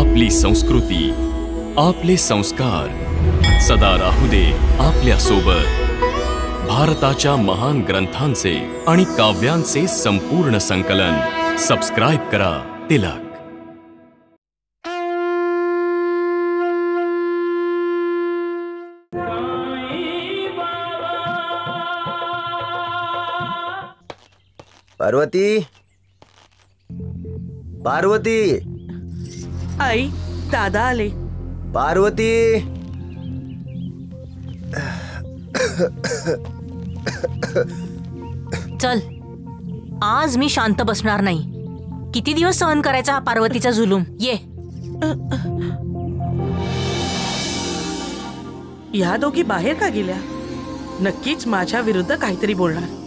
आपली संस्कृती, आपले संस्कार सदा राहू दे आपल्या सोबत। भारताच्या महान ग्रंथांचे आणि काव्यांचे संपूर्ण संकलन सबस्क्राइब करा तिलक। पार्वती, पार्वती, आई, दादा आले। पार्वती, चल, आज मी शांत बसणार नाही। किती दिवस सहन करायचा हा पार्वतीचा जुलूम? ये। या दोघी बाहेर का गेल्या? नक्कीच माझ्या विरुद्ध काहीतरी बोलणार।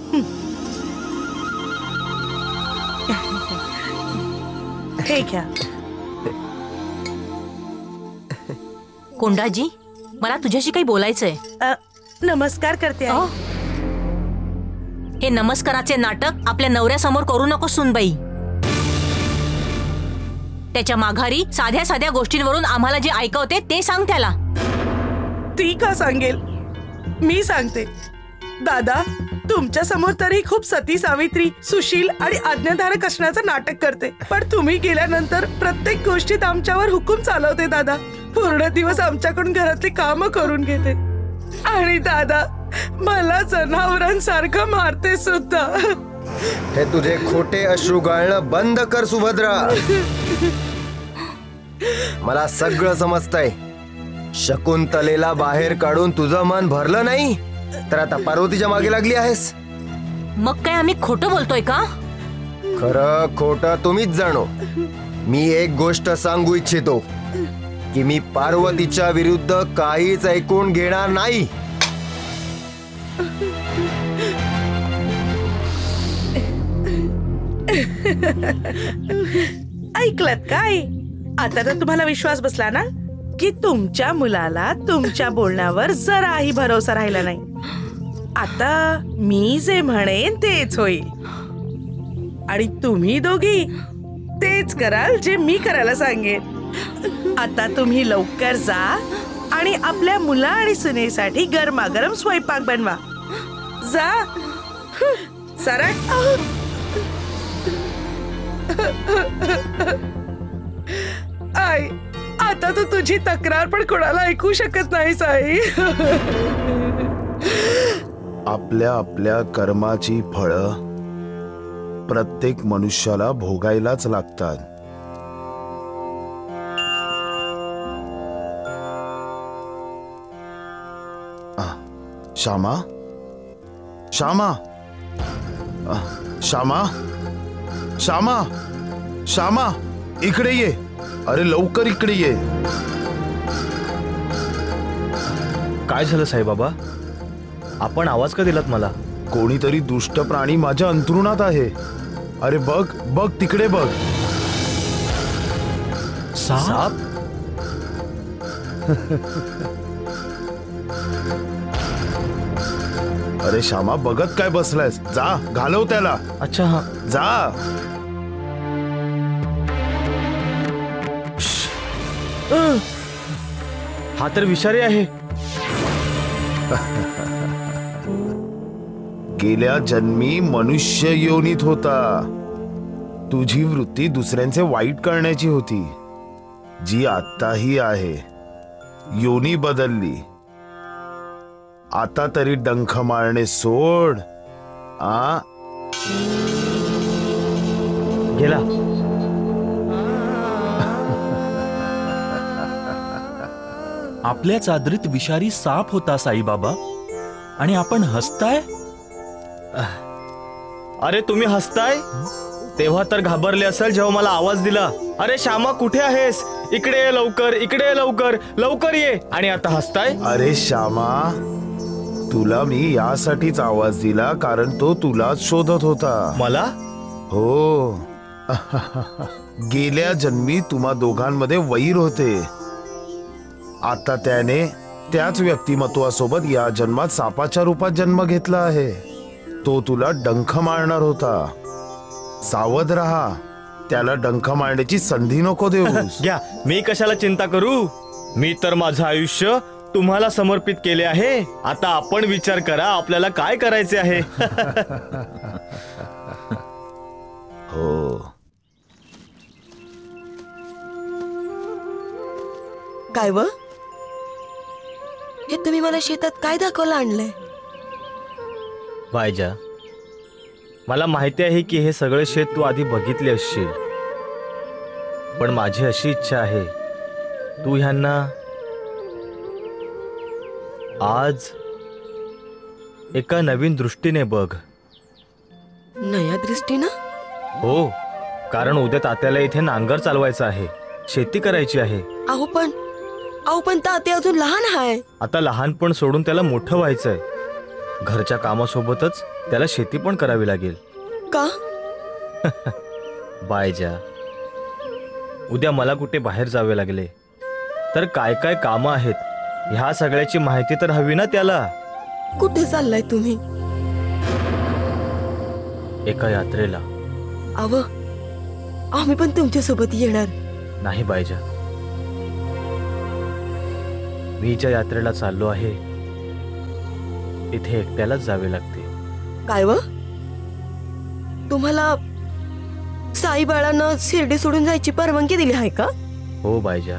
हे घ्या। कोंडाजी, मला तुझ्याशी काही बोलायचंय। नमस्कार करते आई। हे नमस्काराचे नाटक आपल्या नवऱ्यासमोर करू नको सुनबाई। त्याच्या माघारी साध्या साध्या गोष्टींवरून आम्हाला जे ऐकवते ते सांग त्याला। ती का सांगेल? मी सांगते। दादा, तुमच्या समोर तरी खूप सती सावित्री, सुशील आणि आज्ञाधारक असण्याचं नाटक करते, पण तुम्ही गेल्यानंतर प्रत्येक गोष्टीत आमच्यावर हुकूम चालवते। दादा, पूर्ण दिवस आमच्याकडून घरातली कामं करून घेते आणि दादा मला जनावरांसारखं मारते सुद्धा। हे तुझे खोटे अश्रू गाळणं बंद कर सुभद्रा। मला सगळं समजतंय। शकुंतलेला बाहेर काढून तुझं मन भरलं नाही तर आता पार्वतीच्या मागे लागली आहेस। मग काय आम्ही खोटं बोलतोय का? खरं खोटं तुम्हीच जाणो। मी एक गोष्ट सांगू इच्छितो की मी पार्वतीच्या विरुद्ध काहीच ऐकून घेणार नाही। ऐकलत काय? आता तर तुम्हाला विश्वास बसला ना की तुमच्या मुलाला तुमच्या बोलण्यावर जराही भरोसा राहिला नाही। आता मी जे म्हणेन तेच होईल आणि तुम्ही दोघी तेच कराल जे मी करायला सांगेन। आता तुम्ही लवकर जा आणि आपल्या मुला आणि सुनेसाठी गरमागरम स्वयंपाक बनवा। जा सरक। आई, आता तू तुझी तक्रार पण कोणाला ऐकू शकत नाहीस आई। आपल्या आपल्या कर्माची फळं प्रत्येक मनुष्याला भोगायलाच लागतात। श्यामा, श्यामा, श्यामा, श्यामा, श्यामा, इकडे ये। अरे लवकर इकडे ये। काय झालं साईबाबा? आपण आवाज का दिलात मला? कोणीतरी दुष्ट प्राणी माझ्या अंतरुणात आहे। अरे बघ बघ, तिकडे बघ। साप? अरे श्यामा, बघत काय बसलायस? जा घालव त्याला। अच्छा, हा जा। हा तर विषारी आहे। गेल्या जन्मी मनुष्य योनीत होता। तुझी वृत्ती दुसऱ्यांचे वाईट करण्याची होती, जी आत्ताही आहे। योनी बदलली। आता तरी डंख मारणे सोड। गेला। आपल्या चादरीत विषारी साप होता साईबाबा, आणि आपण हसताय? अरे तुम्ही हसताय? तेव्हा तर घाबरले असेल जेव्हा मला आवाज दिला, अरे श्यामा कुठे आहेस? इकडे ये लवकर, इकडे ये लवकर, लवकर ये। आणि आता हसताय? अरे श्यामा, तुला मी यासाठीच आवाज दिला कारण तो तुलाच शोधत होता। मला? हो। गेल्या जन्मी तुम्हा दोघांमध्ये वैर होते। आता त्याने त्याच व्यक्तिमत्वासोबत या जन्मात सापाच्या रूपात जन्म घेतला आहे। तो तुला डंख मारणार होता। सावध रहा, त्याला डंका मारण्याची संधी नको देऊस. घ्या, मी कशाला चिंता करू. मी तर माझं आयुष्य तुम्हाला समर्पित केले आहे. आता आपण विचार करा आपल्याला काय करायचे आहे. हो, काय व हे तुम्ही मला शेतात काय दाखवलं आणलंय? बायजा, मला माहिती आहे की हे सगळे शेत तू आधी बघितले असशील, पण माझी अशी इच्छा आहे तू ह्यांना आज एका नवीन दृष्टीने बघ. नया दृष्टीनं? हो, कारण उद्या तात्याला इथे नांगर चालवायचं आहे, शेती करायची आहे. अहो पण तात्या अजून लहान आहे. आता लहानपण सोडून त्याला मोठं व्हायचंय. घरच्या कामासोबतच त्याला शेती पण करावी लागेल. का? बायजा, उद्या मला कुठे बाहेर जावे लागले तर काय काय कामं आहेत ह्या सगळ्याची माहिती तर हवी ना त्याला. कुठे चाललाय तुम्ही? एका यात्रेला. अव आम्ही पण तुमच्या सोबत येणार. नाही बायजा, मी ज्या यात्रेला चाललो आहे तिथे एकट्यालाच जावे लागते. काय व तुम्हाला साईबाळांना शिर्डी सोडून जायची परवानगी दिली आहे का? हो बायजा,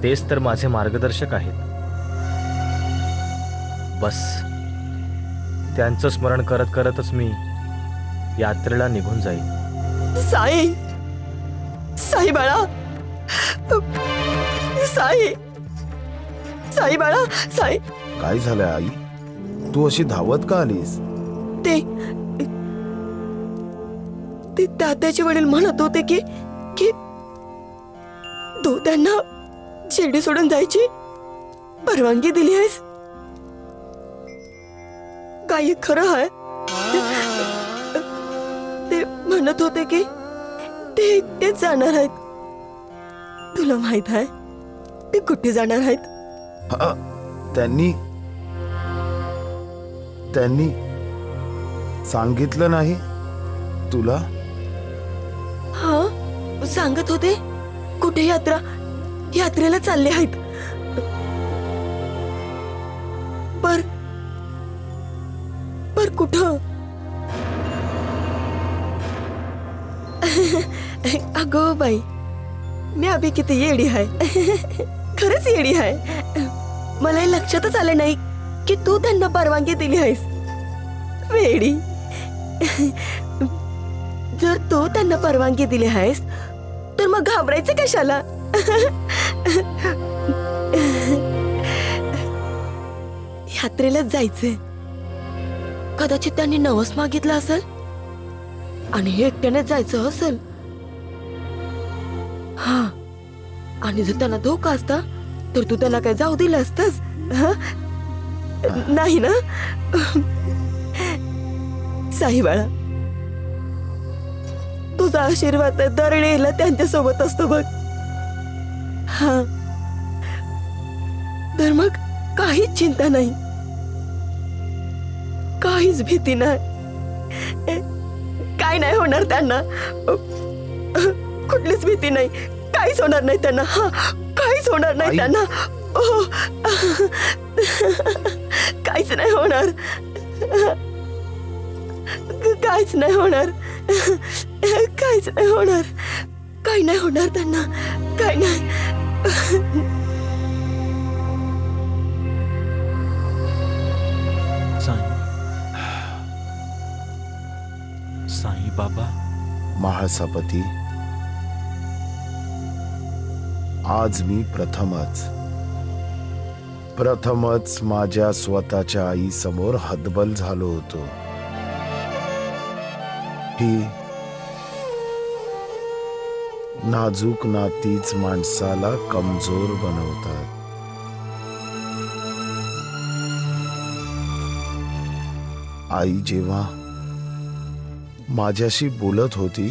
तेच तर माझे मार्गदर्शक आहेत. बस त्यांचं स्मरण करत करतच मी यात्रेला निघून जाईन. साई बाळा, साई बाळा, साई. काय झालं आई? तू अशी धावत का आलीस? ते तात्याचे वडील म्हणत होते की तू त्यांना शिर्डी सोडून जायची परवानगी दिली आहेस. काय खरं आहे? ते म्हणत होते की ते एकटेच जाणार आहेत. तुला माहित आहे ते कुठे जाणार आहेत? त्यांनी सांगितलं नाही तुला? हा, सांगत होते कुठे यात्रेला चालले आहेत. पर कुठं? अगो बाई, मी अभि किती येडी आहे. खरंच येडी आहे. मला हे लक्षातच आलं नाही की तू त्यांना परवानगी दिली आहेस. वेडी. जर तू त्यांना परवानगी दिली आहेस तर मग घाबरायचं कशाला? यात्रेलाच जायचंय. कदाचित त्यांनी नवस मागितलं असेल आणि हे एकट्याने जायचं असेल. हा, आणि जर त्यांना धोका असता तर तू त्यांना काय जाऊ दिलं असतंस? नाही ना? साई बाळा, तुझा आशीर्वाद दरवेळेला त्यांच्या सोबत असतो बघ. हा, तर मग काहीच चिंता नाही, काहीच भीती नाही. काय नाही होणार त्यांना, कुठलीच भीती नाही. काहीच होणार नाही त्यांना. हा, काहीच होणार नाही त्यांना. काहीच नाही होणार. काहीच नाही होणार. काहीच नाही होणार. काही नाही होणार त्यांना. काही नाही. साई बाबा. महासापती, आज मी प्रथमच माझ्या स्वतःच्या आई समोर हतबल झालो होतो. ही नाजूक नातीच माणसाला कमजोर बनवतात. आई जेव्हा माझ्याशी बोलत होती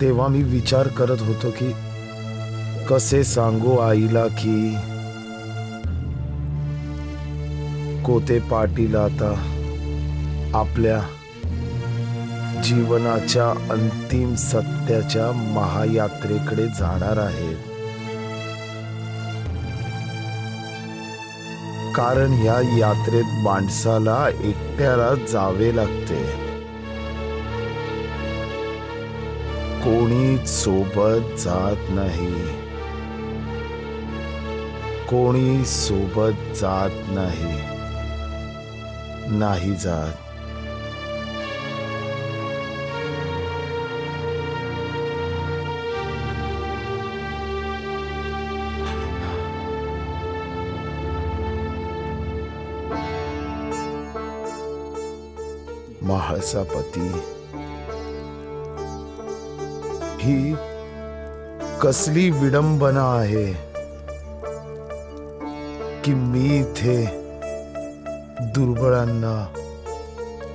तेव्हा मी विचार करत होतो की कसे सांगू आईला की कोते पाटील आता आपल्या जीवनाच्या अंतिम सत्याच्या महायात्रेकडे जाणार आहेत. कारण या यात्रेत माणसाला एकट्याला जावे लागते. कोणी सोबत जात नाही. कोणी सोबत जात नाही. नाही जात. महाळसा पती, ही कसली विडंबना आहे की मी इथे दुर्बळांना,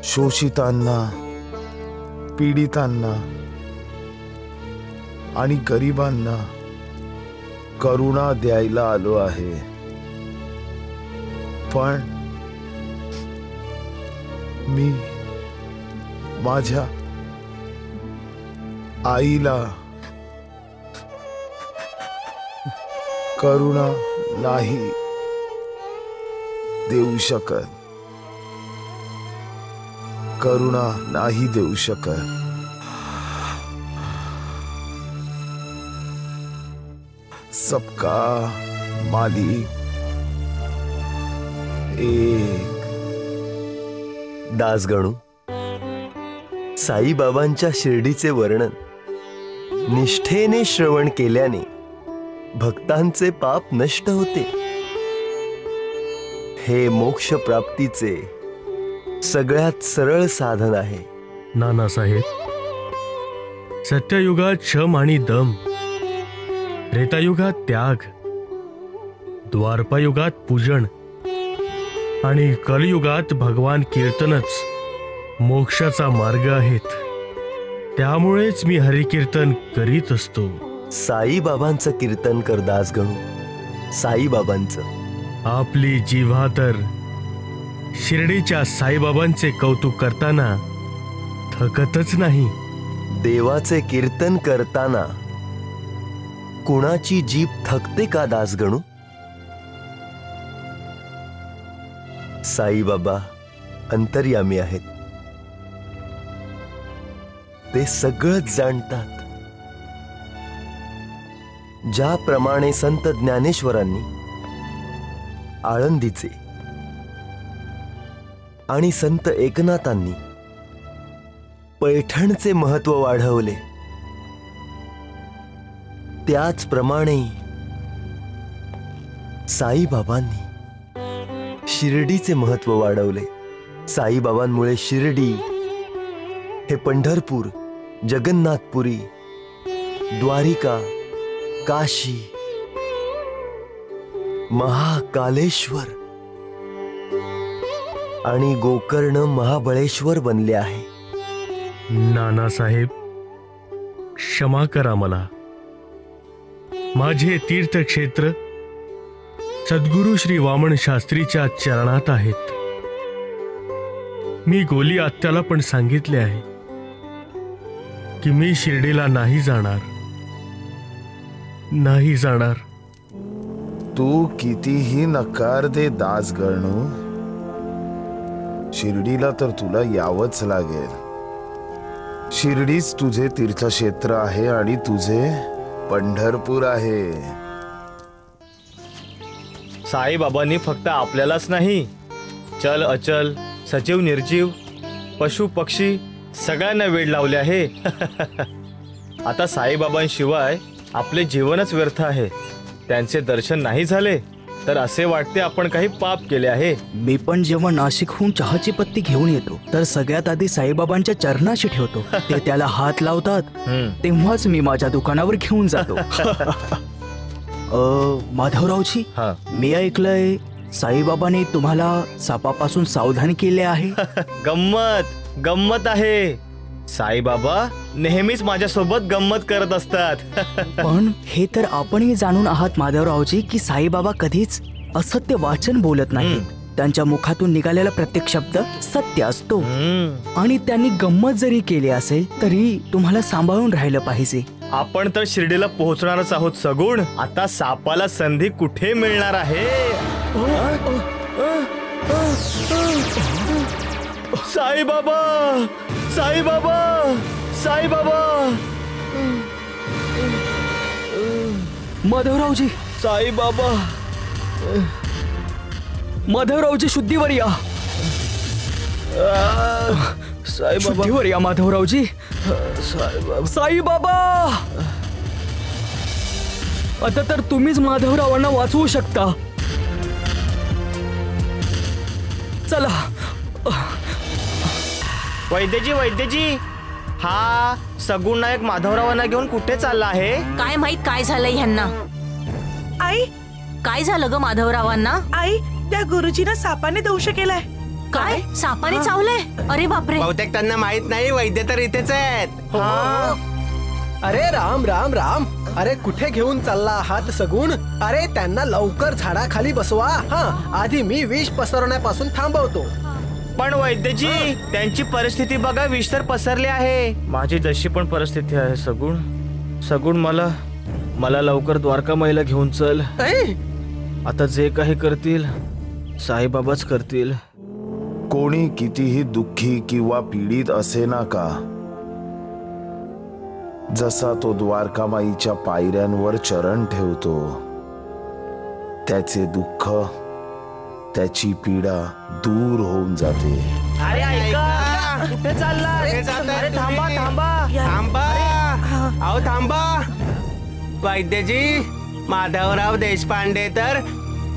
शोषितांना, पीडितांना आणि गरिबांना करुणा द्यायला आलो आहे. पण मी माझ्या आईला करुणा नाही देऊ शकत. करुणा नाही देऊ शकत. सबका मालिक एक. दासगणू, साईबाबांच्या शिर्डीचे वर्णन निष्ठेने श्रवण केल्याने भक्तांचे पाप नष्ट होते. हे मोक्ष प्राप्तीचे सगळ्यात सरळ साधन आहे. नानासाहेब, सत्ययुगात शम आणि दम, त्रेतायुगात त्याग, द्वारपायुगात पूजन आणि कलियुगात भगवान कीर्तनच मोक्षाचा मार्ग आहेत. त्यामुळेच मी हरिकीर्तन करीत असतो. साईबाबांचं कीर्तन कर दासगणू, साईबाबांचं. आपली जिव्हा तर शिर्डीच्या साईबाबांचे कौतुक करताना थकतच नाही. देवाचे कीर्तन करताना कुणाची जीभ थकते का दासगणू? साईबाबा अंतर्यामी आहेत. ते सगळंच जाणतात. ज्याप्रमाणे संत ज्ञानेश्वरांनी आळंदीचे आणि संत एकनाथांनी पैठणचे महत्व वाढवले, त्याचप्रमाणे साईबाबांनी शिर्डीचे महत्व वाढवले. साईबाबांमुळे शिर्डी हे पंढरपूर, जगन्नाथपुरी, द्वारिका, काशी, महाकालेश्वर आणि गोकर्ण महाबळेश्वर बनले आहे. नानासाहेब, क्षमा करा मला. माझे तीर्थक्षेत्र सद्गुरू श्री वामन शास्त्रीच्या चरणात आहेत. मी गोली आत्याला पण सांगितले आहे की मी शिर्डीला नाही जाणार. नाही जाणार. तू कितीही नकार दे दासगणू, शिर्डीला तर तुला यावंच लागेल. शिर्डीच तुझे तीर्थक्षेत्र आहे आणि तुझे पंढरपूर आहे. साईबाबांनी फक्त आपल्यालाच नाही, चल अचल, सजीव निर्जीव, पशु पक्षी सगळ्यांना वेड लावले आहे. आता साईबाबांशिवाय आपले जीवनच व्यर्थ आहे. त्यांचे दर्शन नाही झाले तर असे वाटते आपण काही पाप केले आहे. मी पण जेव्हा नाशिकहून चहाची पत्ती घेऊन येतो तर सगळ्यात आधी साईबाबांच्या चरणाशी ठेवतो. ते त्याला हात लावतात तेव्हाच मी माझ्या दुकानावर घेऊन जातो. माधवरावजी, मी ऐकलंय साईबाबांनी तुम्हाला सापापासून सावधान केले आहे. गंमत गंमत आहे. साईबाबा नेहमीच माझ्यासोबत गंमत करत असतात. पण हे तर आपणही जाणून आहात माधवरावजी की साईबाबा कधीच असत्य वाचन बोलत नाहीत. त्यांच्या मुखातून निघालेला प्रत्येक शब्द सत्य असतो. आणि त्यांनी गंमत जरी केली असेल तरी तुम्हाला सांभाळून राहिलं पाहिजे. आपण तर शिर्डीला पोहोचणारच आहोत सगुण. आता सापाला संधी कुठे मिळणार आहे? साईबाबा, साईबाबा, साईबाबा. माधवरावजी, साईबाबा, माधवरावजी शुद्धीवर या. साईबाबा, शुद्धीवर या माधवरावजी. साईबाबा, आता तर तुम्हीच माधवरावांना वाचवू शकता. चला. वैद्यजी, वैद्यजी, हा सगुण नायक माधवरावांना घेऊन कुठे चालला आहे? काय माहित काय झालंय ह्यांना. आई, काय झालं ग माधवरावांना? आई, त्या गुरुजीनं सापाने दंश केलाय. काय? सापाने चावलंय? अरे बापरे. बहुतेक त्यांना माहित नाही, वैद्य तर इथेच आहेत. अरे राम राम राम. अरे कुठे घेऊन चालला आहात सगुण? अरे त्यांना लवकर झाडाखाली बसवा. आधी मी विष पसरवण्यापासून थांबवतो. पण वैद्यजी, त्यांची परिस्थिती बघा, विष तर पसरले आहे. माझी जशी पण परिस्थिती आहे सगुण. सगुण, मला लवकर द्वारका माईला घेऊन चल. आता जे काही करतील साईबाबाच करतील. कोणी कितीही दुःखी किंवा पीडित असे ना का, जसा तो द्वारकामाईच्या पायऱ्यांवर चरण ठेवतो, त्याचे दुःख, त्याची पीडा दूर होऊन जाते. अरे ऐका, कुठे चालला? अरे थांबा थांबा थांबा, अहो थांबा. वैद्यजी, माधवराव देशपांडे तर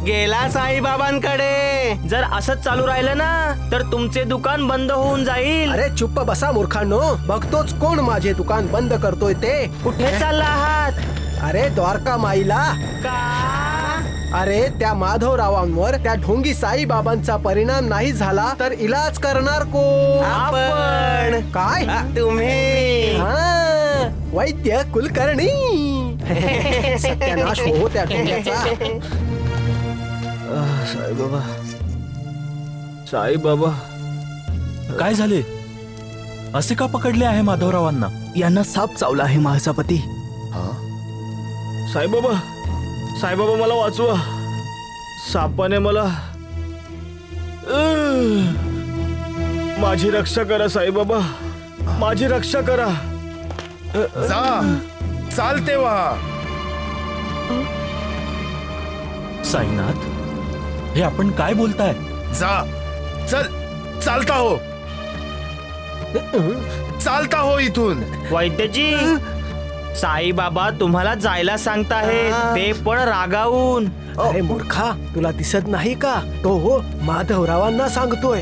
गेला साईबाबांकडे. जर असंच चालू राहिलं ना तर तुमचे दुकान बंद होऊन जाईल. अरे चुप्प बसा मूर्खांनो. बघतोच कोण माझे दुकान बंद करतोय ते. कुठे चालला आहात? अरे द्वारका माईला. का? अरे त्या माधवरावांवर त्या ढोंगी साईबाबांचा परिणाम नाही झाला तर इलाज करणार कोण? आपण. काय? तुम्ही. वैद्य कुलकर्णी. सत्यानाश हो त्या ढोंग्याचा. साईबाबा, साईबाबा. काय झाले? असे का पकडले आहे माधवरावांना? यांना साप चावला आहे महासापती. साईबाबा, साईबाबा, मला वाचवा. सापाने मला. माझी रक्षा करा साईबाबा, माझी रक्षा करा. जा, चालते वा. साईनाथ, हे आपण काय बोलताय? जा, चल, चालता हो, चालता हो इथून. वैद्यजी, साईबाबा तुम्हाला जायला सांगताहेत, ते पण रागावून. अरे मूर्खा, तुला दिसत नाही का? तो हो माधवरावांना सांगतोय.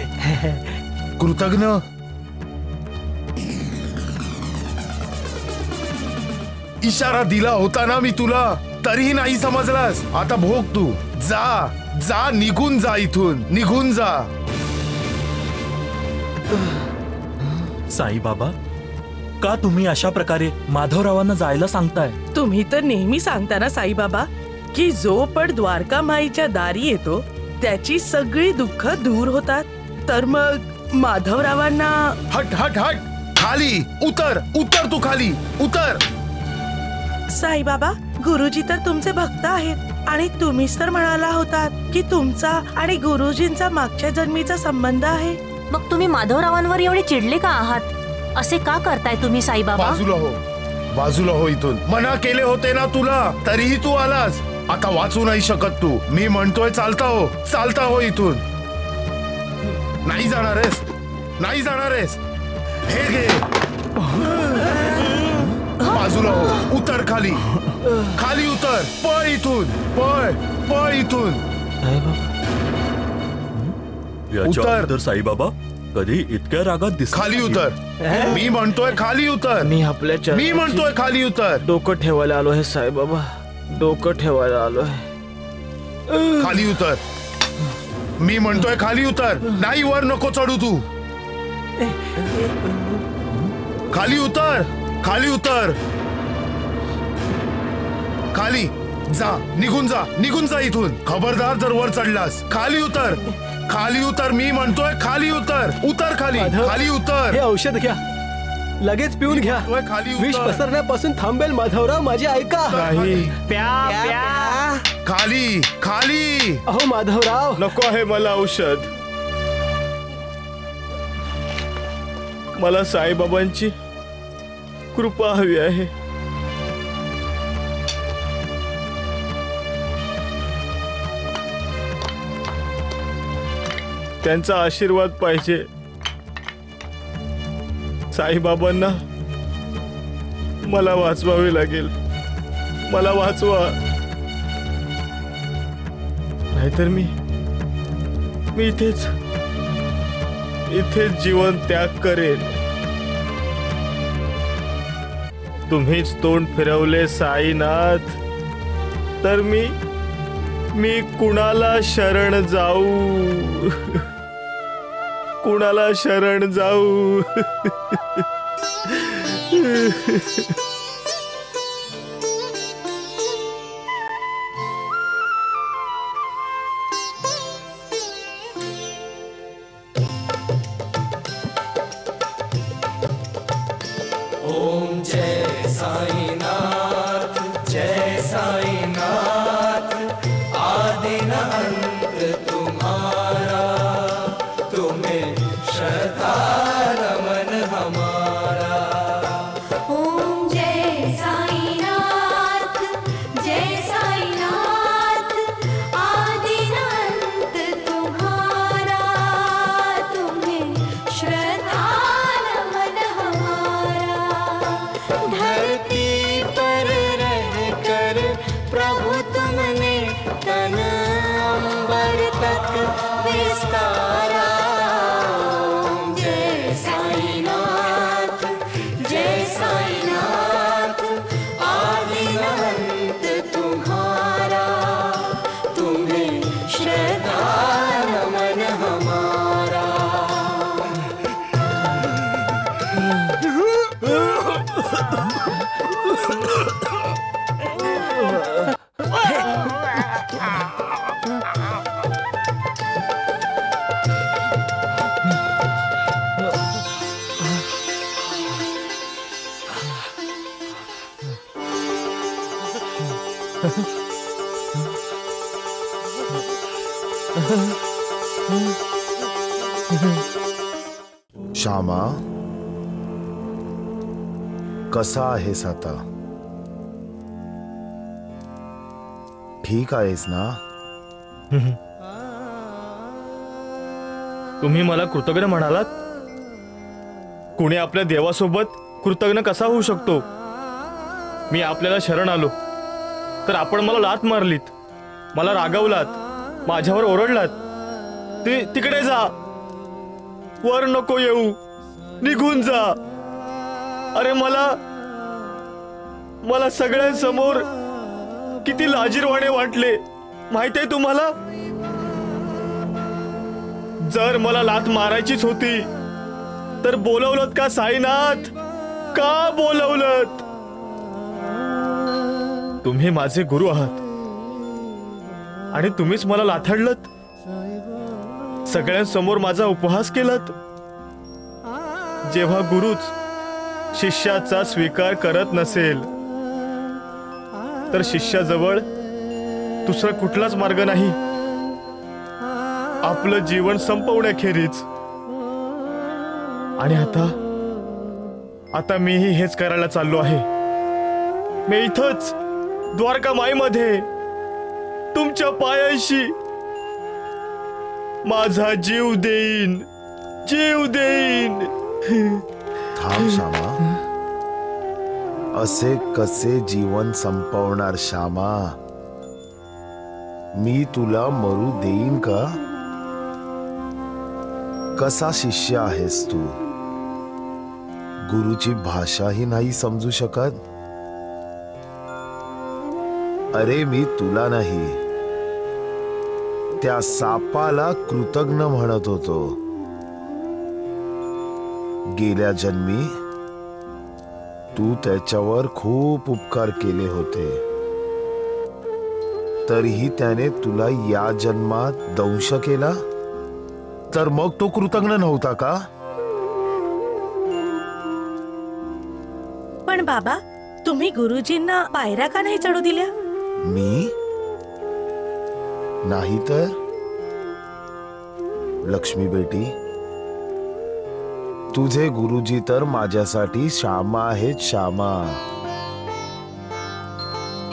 कृतज्ञ. इशारा दिला होता ना मी तुला, तरीही नाही समजलास. आता भोग तू. जा, जा, निघून जा इथून, निघून जा. साईबाबा, का तुम्ही अशा प्रकारे माधवरावांना जायला सांगताय? तुम्ही तर नेहमी सांगता ना साईबाबा की जो पण द्वारका माईच्या दारी येतो त्याची सगळी दुःख दूर होतात. तर मग माधवरावांना. हट हट हट, खाली उतर, उतर, तू खाली उतर. साईबाबा, गुरुजी तर तुमचे भक्त आहेत आणि तुम्हीच तर म्हणाला होतात की तुमचा आणि गुरुजींचा मागच्या जन्मीचा संबंध आहे. मग तुम्ही माधवरावांवर एवढे चिडले का आहात? असे का करताय तुम्ही साईबाबा? बाजूला हो, बाजूला हो इथून. मना केले होते ना तुला, तरीही तू आलास. आता वाचू नाही शकत तू. मी म्हणतोय चालता हो, चालता हो इथून. नाही जाणार आहेस, नाही जाणार आहेस. हे घे, बाजूला हो, उतर खाली, खाली उतर. पळ इथून, पळ, पळ इथून. उतर. साईबाबा कधी इतक्या रागात दिसत खाली उतर. मी म्हणतोय खाली उतर. मी आपल्या मी म्हणतोय खाली उतर. डोकं ठेवायला आलो आहे साईबाबा, डोकं ठेवायला आलो आहे. खाली उतर. मी म्हणतोय खाली उतर. नाही, वर नको चढू तू. खाली उतर, खाली उतर. खाली जा, निघून जा, निघून जा इथून. खबरदार जर वर चढलास. खाली उतर. खाली उतर, मी म्हणतोय खाली उतर. उतर खाली, खाली उतर. हे औषध घ्या, लगेच पिऊन घ्या. विष पसरण्यापासून थांबेल माधवराव, माझे ऐका. खाली खाली. अहो माधवराव, नको आहे मला औषध. मला साईबाबांची कृपा हवी आहे. त्यांचा आशीर्वाद पाहिजे. साईबाबांना मला वाचवावे लागेल. मला वाचवा, नाहीतर मी इथेच जीवन त्याग करेन. तुम्हीच तोंड फिरवले साईनाथ, तर मी कुणाला शरण जाऊ? कुणाला शरण जाऊ? ओम जय साईनाथ, जय साईनाथ, आदि न अंत तुम्हारा, तुम्हें श्रद्धा नमन हमारा. ओम जय साईनाथ, जय साईनाथ, आदि न अंत तुम्हारा, तुम्हें श्रद्धा नमन हमारा. धरती पर रहकर प्रभु तुमने तन अंबर तक विस्तारा. जय साईनाथ, जय साईनाथ, आदि न अंत तुम्हारा, तुम्हें श्रद्धा नमन हमारा. श्यामा, कसा आहेस आता? ठीक आहेस ना? तुम्ही मला कृतज्ञ म्हणालात. कुणी आपल्या देवासोबत कृतज्ञ कसा होऊ शकतो? मी आपल्याला शरण आलो तर आपण मला लाथ मारलीत, मला रागवलात, माझ्यावर ओरडलात. तिकडे जा, वर नको येऊ, निघून जा. अरे मला सगळ्यांसमोर किती लाजिरवाणे वाटले माहितीये तुम्हाला? जर मला लाथ मारायचीच होती तर बोलवलत का साईनाथ? का बोलवलत? तुम्ही माझे गुरु आहात आणि तुम्हीच मला लाथाडलत, सगळ्यांसमोर माझा उपहास केलात. जेव्हा गुरुच शिष्याचा स्वीकार करत नसेल तर शिष्याजवळ दुसरा कुठलाच मार्ग नाही आपलं जीवन संपवण्याखेरीज. आणि आता मीही हेच करायला चाललो आहे. मी इथंच द्वारकामाईमध्ये तुमच्या पायाशी माझा जीव देईन, जीव देईन. थांब श्यामा, असे कसे जीवन संपवणार श्यामा? मी तुला मरू देईन का? कसा शिष्य आहेस तू? गुरुची भाषाही नाही समजू शकत. अरे मी तुला नाही, त्या सापाला कृतज्ञ म्हणत होतो. गेल्या जन्मी तू त्याच्यावर खूप उपकार केले होते, तरीही त्याने तुला या जन्मात दंश केला. तर मग तो कृतज्ञ नव्हता का? पण बाबा, तुम्ही गुरुजींना पायऱ्या का नाही चढू दिल्या? मी नाही तर लक्ष्मी बेटी, तुझे गुरुजी तर माझ्यासाठी श्यामा आहेत. श्यामा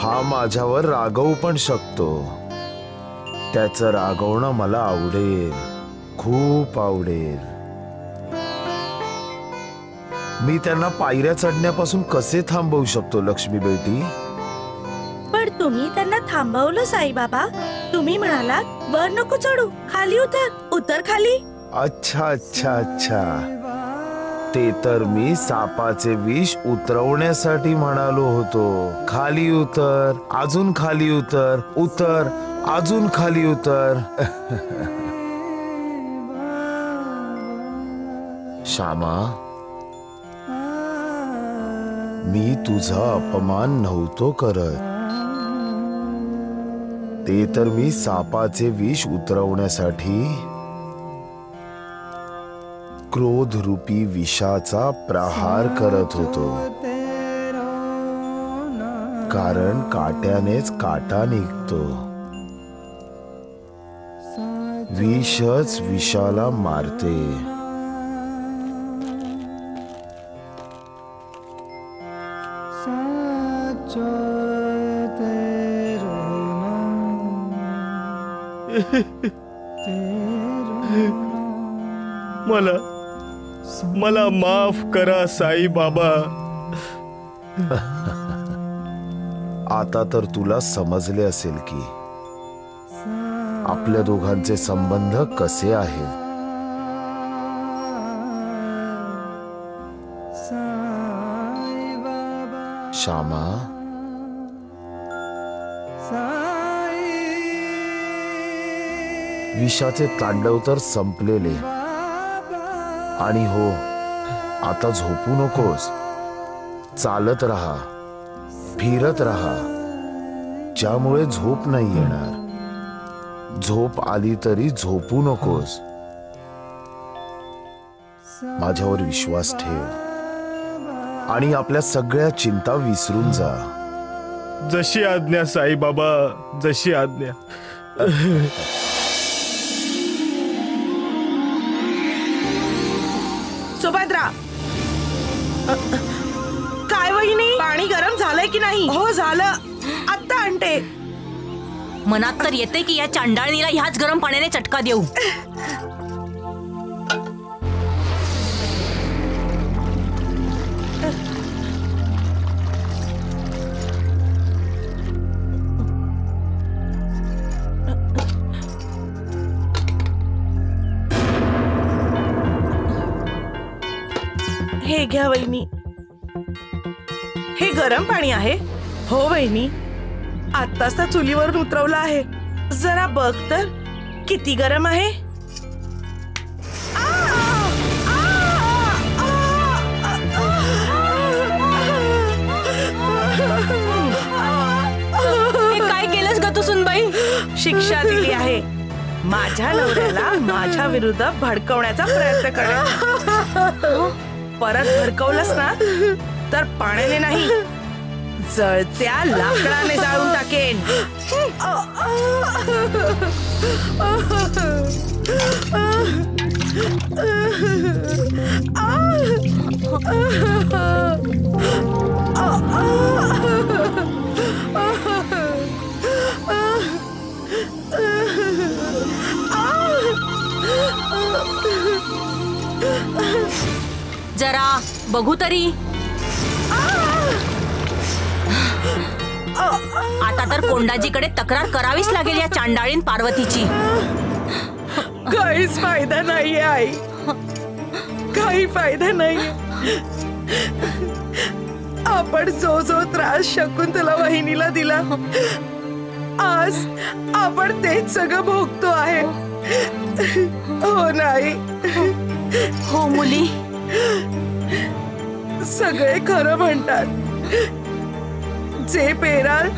हा माझ्यावर रागवू पण शकतो. त्याचं रागवणं मला आवडेल, खूप आवडेल. मी त्यांना पायऱ्या चढण्यापासून कसे थांबवू शकतो लक्ष्मी बेटी? पण तुम्ही त्यांना थांबवलं साईबाबा. तुम्ही म्हणालात वर नको चढू, खाली उतर, उतर खाली. अच्छा अच्छा अच्छा, ते तर मी सापाचे विष उतरवण्यासाठी म्हणालो होतो. खाली उतर, अजून खाली उतर, उतर, अजून खाली उतर. श्यामा, मी तुझा अपमान नव्हतो करत. ते तर मी सापाचे विष उतरवण्यासाठी क्रोध रूपी विषाचा प्रहार करत होतो. कारण काट्यानेच काटा निघतो. विषच विषाला मारते. मला माफ करा साई बाबा. आता तर तुला समजले असेल की आपल्या दोघांचे संबंध कसे आहेत. श्यामा, विषाचे तांडव तर संपलेले. आणि हो, आता झोपू नकोस. चालत राहा, फिरत राहा, ज्यामुळे झोप नाही येणार. झोप आली तरी झोपू नकोस. माझ्यावर विश्वास ठेव आणि आपल्या सगळ्या चिंता विसरून जा. जशी आज्ञा साई बाबा, जशी आज्ञा. सुभद्रा, काय वहिनी, पाणी गरम झालंय की नाही? हो झालं, आत्ता आणते. मनात तर येते की या चांडाळणीला ह्याच गरम पाण्याने चटका देऊ. हे घ्या वहिनी, हे गरम पाणी आहे. हो वहिनी, आत्ताच तर चुलीवरून उतरवलं आहे. जरा बघ तर किती गरम आहे. हे काय केलंस ग तू सुनबाई? शिक्षा दिली आहे. माझ्या नवऱ्याला माझ्या विरुद्ध भडकवण्याचा प्रयत्न करेल. परत भडकवलंस ना तर पाण्याने नाही, जळत्या लाकडाने जाळून टाकेन. जरा बघू तरी. आता तर कोंडाजीकडे तक्रार करावीच लागेल या चांडाळीन पार्वतीची. काहीच फायदा नाहीये आई, काही फायदा नाहीये. आपण जो जो त्रास शकुंतला वहिनीला दिला, आज आपण तेच सगळं भोगतो आहे. हो नाही? हो मुली, सगळे खरं म्हणतात. जे पेराल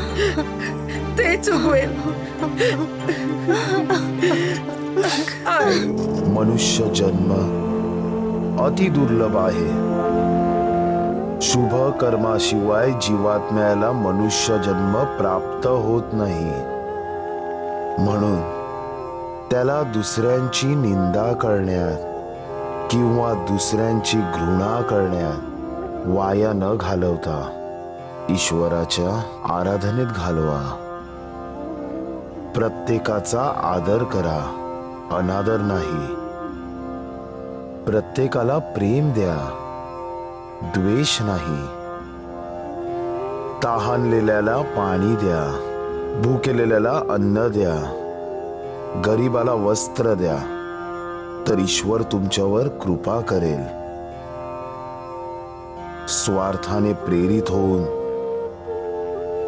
ते चुकवेल. मनुष्य जन्म अति दुर्लभ आहे. शुभ कर्माशिवाय जीवात्म्याला मनुष्य जन्म प्राप्त होत नाही. म्हणून त्याला दुसऱ्यांची निंदा करण्यात किंवा दुसऱ्यांची घृणा करण्यात वाया न घालवता ईश्वराच्या आराधनेत घालवा. प्रत्येकाचा आदर करा, अनादर नाही. प्रत्येकाला प्रेम द्या, द्वेष नाही. तहानलेल्याला पाणी द्या, भुकेलेल्याला अन्न द्या, गरीबाला वस्त्र द्या, तर ईश्वर तुमच्यावर कृपा करेल. स्वार्थाने प्रेरित होऊन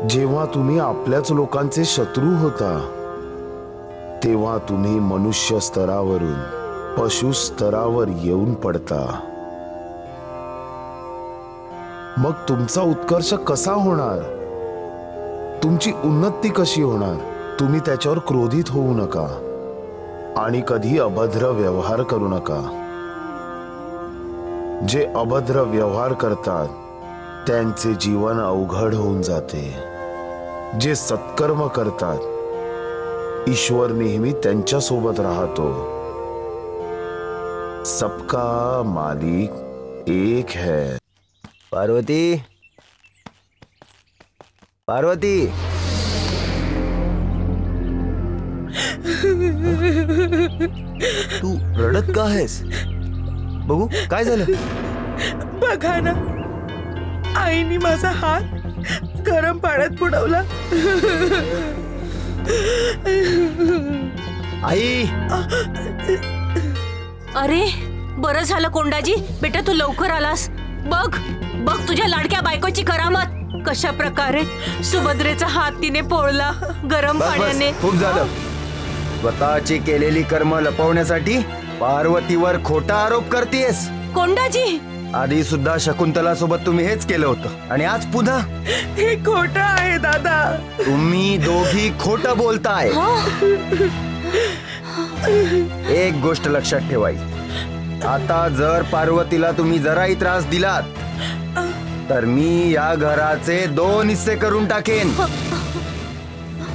जेव्हा तुम्ही आपल्याच लोकांचे शत्रू होता, तेव्हा तुम्ही मनुष्य स्तरावरून पशु स्तरावर येऊन पडता. मग तुमचा उत्कर्ष कसा होणार? तुमची उन्नती कशी होणार? तुम्ही त्याच्यावर क्रोधित होऊ नका आणि कधी अभद्र व्यवहार करू नका. जे अभद्र व्यवहार करतात त्यांचे जीवन अवघड होऊन जाते. जे सत्कर्म करतात ईश्वर नेहमी त्यांच्या सोबत राहतो. सबका मालिक एक है. पार्वती, पार्वती, तू रडत का आहेस? बघू काय झालं? बघा ना, आईने माझा हात गरम पाण्यात बुडवला. आई. अरे बरं झालं कोंडाजी, बेटा तू लवकर आलास. बघ बघ तुझ्या लाडक्या बायकोची करामत. कशा प्रकारे सुभद्रेचा हात तिने पोळला गरम पाण्याने. खूप झालं. स्वतःची केलेली कर्म लपवण्यासाठी पार्वतीवर खोटा आरोप करतेस. कोंडाजी, आधी सुद्धा शकुंतला सोबत तुम्ही हेच केलं होतं आणि आज पुन्हा हे खोटं आहे दादा. तुम्ही दोघी खोटं बोलताय. एक गोष्ट लक्षात ठेवाई, आता जर पार्वतीला तुम्ही जराही त्रास दिलात तर मी या घराचे 2 हिस्से करून टाकेन.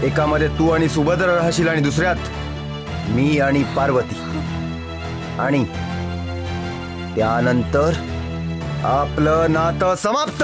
एकामध्ये तू आणि सुभद्र राहशील आणि दुसऱ्यात मी आणि पार्वती. आणि त्यानंतर आपलं नातं समाप्त.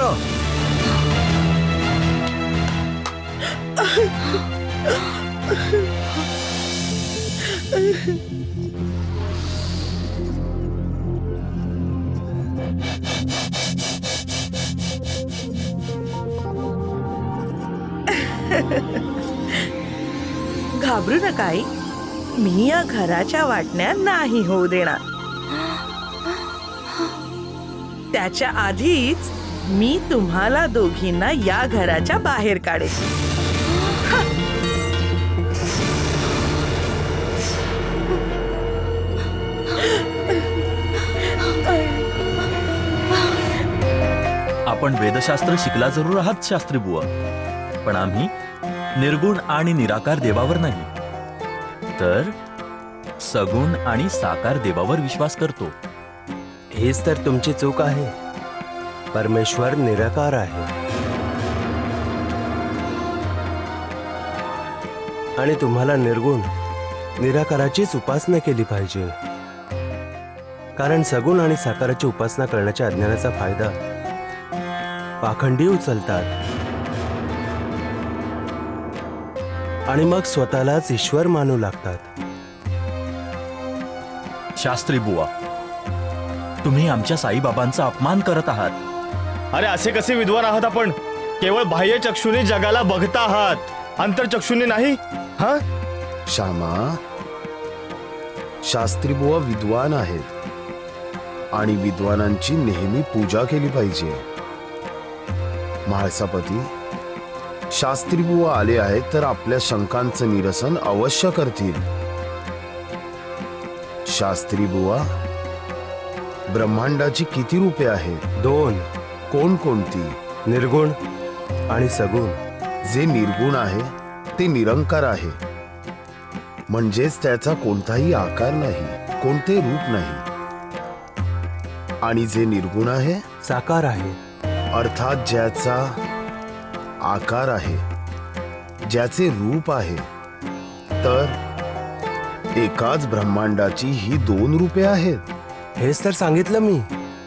घाबरू नका आई, मी या घराच्या वाटण्या नाही होऊ देणार. त्याच्या आधीच मी तुम्हाला दोघींना या घराच्या बाहेर काढेन. आपण वेदशास्त्र शिकला जरूर आहात शास्त्री बुवा, पण आम्ही निर्गुण आणि निराकार देवावर नाही, तर सगुण आणि साकार देवावर विश्वास करतो. हेच तर तुमची चूक आहे. परमेश्वर निराकार आहे आणि तुम्हाला निर्गुण निराकाराचीच उपासना केली पाहिजे. कारण सगुण आणि साकाराची उपासना करण्याच्या अज्ञानाचा फायदा पाखंडी उचलतात आणि मग स्वतःलाच ईश्वर मानू लागतात. शास्त्री बुवा, तुम्ही आमच्या साईबाबांचा अपमान करत आहात. अरे असे कसे विद्वान आहात आपण? केवळ बाह्य चक्षुने जगाला बघता आहात, अंतरचक्षुने नाही. हा श्यामा, शास्त्री बुवा विद्वान आहेत आणि विद्वानांची नेहमी पूजा केली पाहिजे. म्हाळसापती, शास्त्री बुवा आले आहेत तर आपल्या शंकांचं निरसन अवश्य करतील. शास्त्री बुवा, ब्रह्मांडाची किती रूपे आहेत? 2. कोणकोणती? निर्गुण आणि सगुण. जे निर्गुण आहे ते निरंकार आहे म्हणजेच त्याचा कोणताही आकार नाही, कोणते रूप नाही. आणि जे निर्गुण आहे साकार आहे, अर्थात ज्याचा आकार आहे, ज्याचे रूप आहे. तर एकाच ब्रह्मांडाची ही 2 रूपे आहेत. हेच तर सांगितलं मी.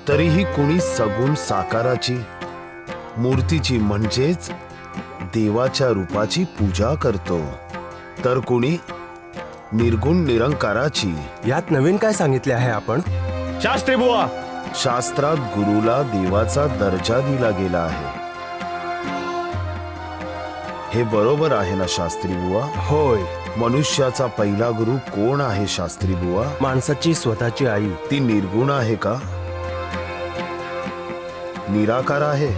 तरीही कुणी सगुण साकाराची, मूर्तीची म्हणजेच देवाच्या रूपाची पूजा करतो, तर कुणी निर्गुण निरंकाराची. यात नवीन काय सांगितले आहे आपण? शास्त्री बुवा, शास्त्रात गुरुला देवाचा दर्जा दिला गेला आहे. हे बरोबर आहे ना शास्त्री बुवा? होय. मनुष्याचा पहिला गुरु कोण आहे शास्त्री बुवा? माणसाची स्वतःची आई. ती निर्गुण आहे का? निराकार आहे.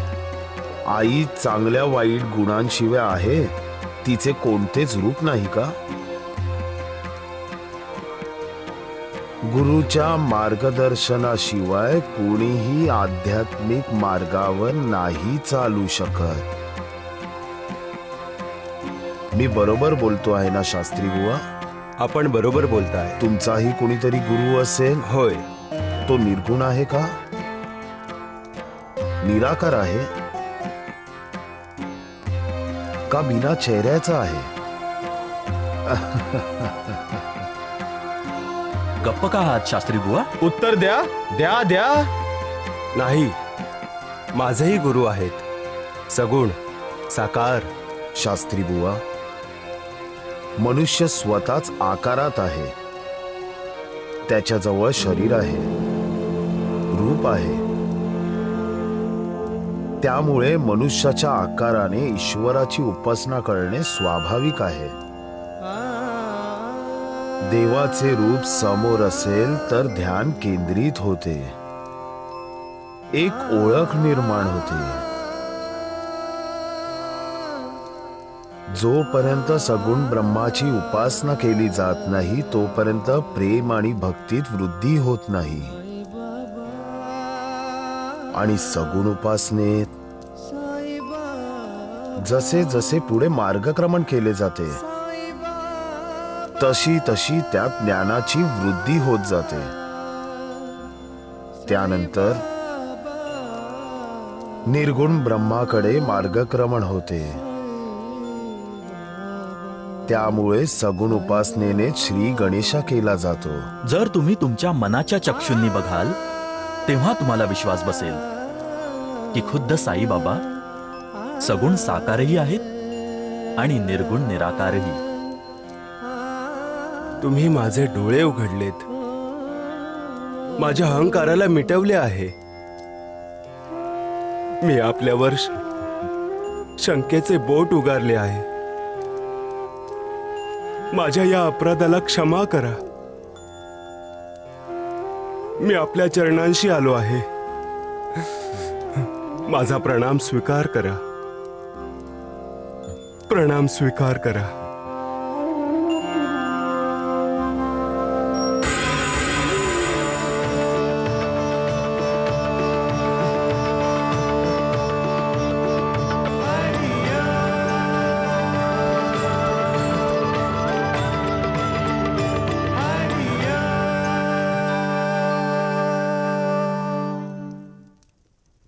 आई चांगल्या वाईट गुणांशिवाय आहे, तिचे कोणतेच रूप नाही का? गुरुच्या मार्गदर्शनाशिवाय कोणीही आध्यात्मिक मार्गावर नाही चालू शकत. मी बरोबर बोलतो आहे ना शास्त्री बुवा? आपण बरोबर बोलताय. तुमचाही कोणीतरी गुरु असेल? होय. तो निर्गुण आहे का? निराकार आहे का बिना चेहऱ्याचा आहे? गप्प का आहात शास्त्री बुवा? उत्तर द्या, द्या द्या. नाही, माझेही गुरु आहेत, सगुण साकार. शास्त्री बुवा, मनुष्य स्वतःच आकारात आहे. त्याच्याजवळ शरीर आहे, रूप आहे. त्यामुळे मनुष्याच्या आकाराने ईश्वराची उपासना करणे स्वाभाविक आहे. देवाचे रूप समोर असेल तर ध्यान केंद्रित होते, एक ओळख निर्माण होते. जोपर्यंत सगुण ब्रह्माची उपासना केली जात नाही तोपर्यंत प्रेम आणि भक्तीत वृद्धी होत नाही. आणि सगुण उपासनेत जसे जसे पुढे मार्गक्रमण केले जाते तशी तशी त्यात ज्ञानाची वृद्धी होत जाते. त्यानंतर निर्गुण ब्रह्माकडे मार्गक्रमण होते. त्यामुळे सगुण उपासनेने श्री गणेशा केला जातो. जर तुम्ही तुमच्या मनाच्या चक्षुंनी बघाल तेव्हा तुम्हाला विश्वास बसेल की खुद्द साईबाबा सगुण साकारही आहेत आणि निर्गुण निराकारही. तुम्ही माझे डोळे उघडलेत, माझ्या अहंकाराला मिटवले आहे. मी आपल्यावर शंकेचे बोट उगारले आहे. माझ्या या अपराधाला क्षमा करा. मी आपल्या चरणांशी आलो आहे. माझा प्रणाम स्वीकार करा. प्रणाम स्वीकार करा.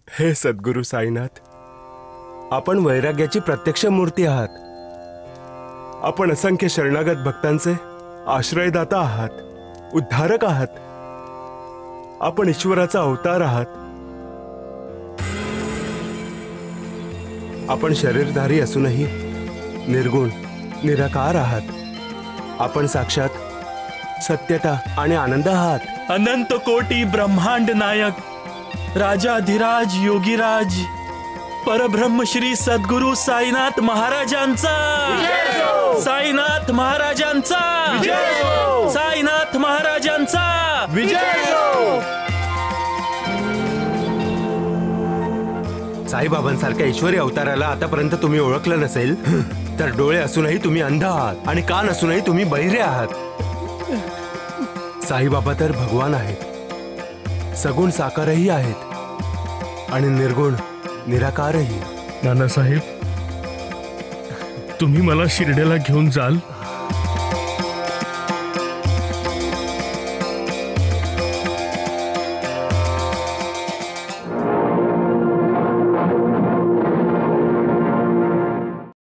हे सद्गुरु साईनाथ, आपण वैराग्याची प्रत्यक्ष मूर्ती आहात. आपण असंख्य शरणागत भक्तांचे आश्रयदाता आहात, उद्धारक आहात. आपण ईश्वराचा अवतार आहात. आपण शरीरधारी असूनही निर्गुण निराकार आहात. आपण साक्षात सत्यता आणि आनंद आहात. अनंत कोटी ब्रह्मांड नायक राजाधिराज योगीराज परब्रह्म श्री सद्गुरु साईनाथ महाराजांचा, साईनाथ महाराजांचा, साईनाथ महाराजांचा विजय. साईबाबांसारख्या ईश्वरी अवताराला आतापर्यंत तुम्ही ओळखलं नसेल तर डोळे असूनही तुम्ही अंध आहात आणि कान असूनही तुम्ही बहिरे आहात. साईबाबा तर भगवान आहेत, सगुण साकारही आहेत आणि निर्गुण निराकारही. नानासाहेब, तुम्ही मला शिर्डीला घेऊन जाल?